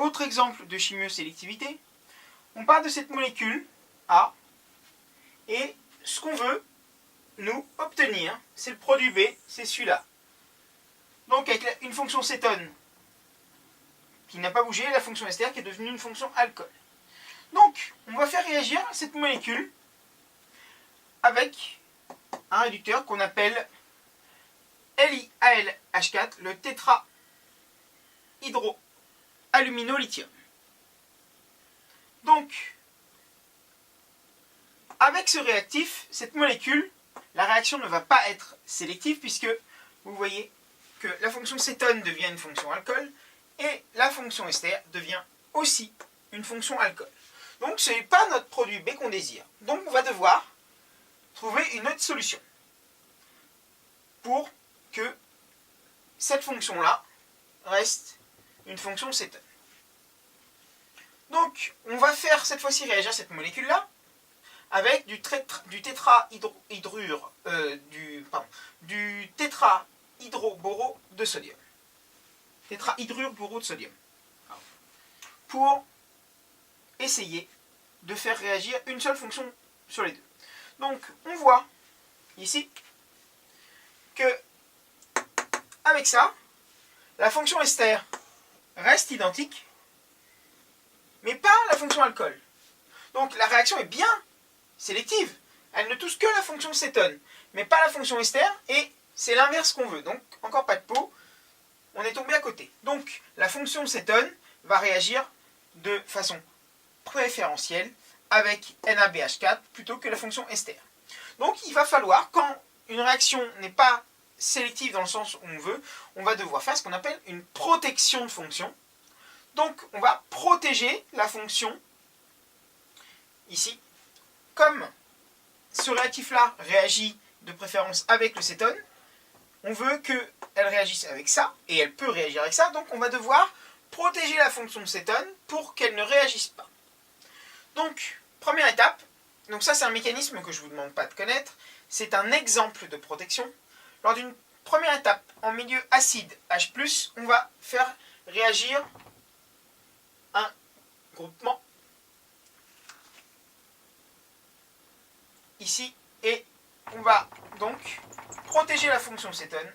autre exemple de chimiosélectivité, on part de cette molécule A, et ce qu'on veut nous obtenir, c'est le produit B, c'est celui-là. Donc avec une fonction cétone qui n'a pas bougé, la fonction ester qui est devenue une fonction alcool. Donc on va faire réagir cette molécule avec un réducteur qu'on appelle LiAlH4, le tétrahydroaluminolithium. Donc, avec ce réactif, cette molécule, la réaction ne va pas être sélective puisque vous voyez que la fonction cétone devient une fonction alcool et la fonction ester devient aussi une fonction alcool. Donc ce n'est pas notre produit B qu'on désire. Donc on va devoir trouver une autre solution pour que cette fonction-là reste une fonction cétone. Donc on va faire cette fois-ci réagir cette molécule-là avec du tétrahydroboro de sodium. Tétrahydrure boro de sodium. Pour essayer de faire réagir une seule fonction sur les deux. Donc on voit ici que avec ça, la fonction ester reste identique, mais pas la fonction alcool. Donc la réaction est bien sélective. Elle ne touche que la fonction cétone, mais pas la fonction ester, et c'est l'inverse qu'on veut. Donc, encore pas de peau, on est tombé à côté. Donc, la fonction cétone va réagir de façon préférentielle avec NaBH4 plutôt que la fonction ester. Donc, il va falloir, quand une réaction n'est pas sélective dans le sens où on veut, on va devoir faire ce qu'on appelle une protection de fonction. Donc, on va protéger la fonction ici. Comme ce réactif-là réagit de préférence avec le cétone, on veut qu'elle réagisse avec ça, et elle peut réagir avec ça, donc on va devoir protéger la fonction cétone pour qu'elle ne réagisse pas. Donc, première étape, donc ça c'est un mécanisme que je ne vous demande pas de connaître, c'est un exemple de protection. Lors d'une première étape en milieu acide H+, on va faire réagir un groupement ici, et on va donc protéger la fonction cétone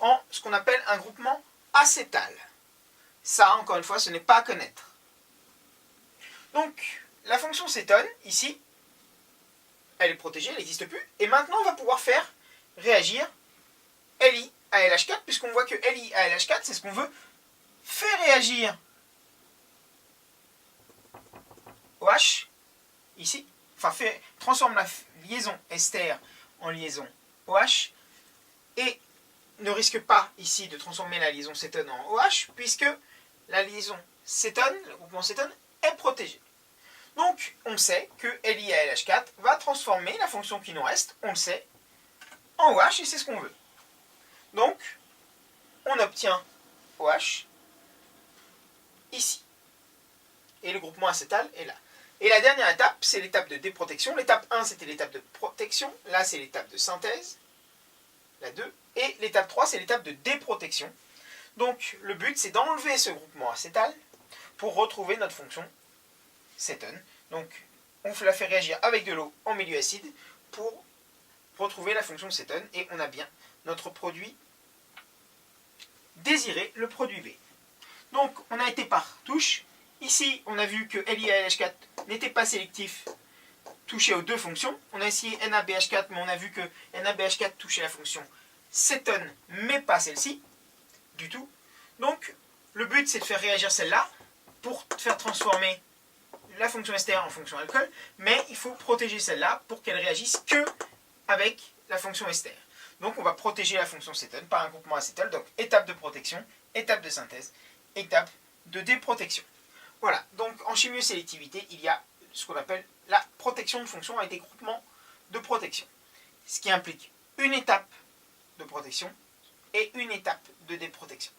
en ce qu'on appelle un groupement acétal. Ça, encore une fois, ce n'est pas à connaître. Donc, la fonction cétone, ici, elle est protégée, elle n'existe plus, et maintenant on va pouvoir faire réagir LiAlH4, puisqu'on voit que LiAlH4, c'est ce qu'on veut, fait réagir OH, ici, enfin transforme la liaison ester en liaison OH, et ne risque pas ici de transformer la liaison cétone en OH, puisque la liaison cétone, le groupement cétone, est protégé. Donc on sait que LiAlH4 va transformer la fonction qui nous reste, on le sait, en OH, et c'est ce qu'on veut. Donc on obtient OH ici. Et le groupement acétal est là. Et la dernière étape, c'est l'étape de déprotection. L'étape 1, c'était l'étape de protection. Là, c'est l'étape de synthèse. La 2. Et l'étape 3, c'est l'étape de déprotection. Donc, le but, c'est d'enlever ce groupement acétal pour retrouver notre fonction cétone. Donc, on la fait réagir avec de l'eau en milieu acide pour retrouver la fonction cétone. Et on a bien notre produit désiré, le produit B. Donc, on a été par touche. Ici, on a vu que LiAlH4 n'était pas sélectif, touché aux deux fonctions. On a essayé NaBH4, mais on a vu que NaBH4 touchait la fonction cétone, mais pas celle-ci, du tout. Donc, le but, c'est de faire réagir celle-là pour faire transformer la fonction ester en fonction alcool, mais il faut protéger celle-là pour qu'elle réagisse que avec la fonction ester. Donc, on va protéger la fonction cétone par un groupement acétal. Donc, étape de protection, étape de synthèse, étape de déprotection. Voilà, donc en chimiosélectivité, il y a ce qu'on appelle la protection de fonction avec des groupements de protection. Ce qui implique une étape de protection et une étape de déprotection.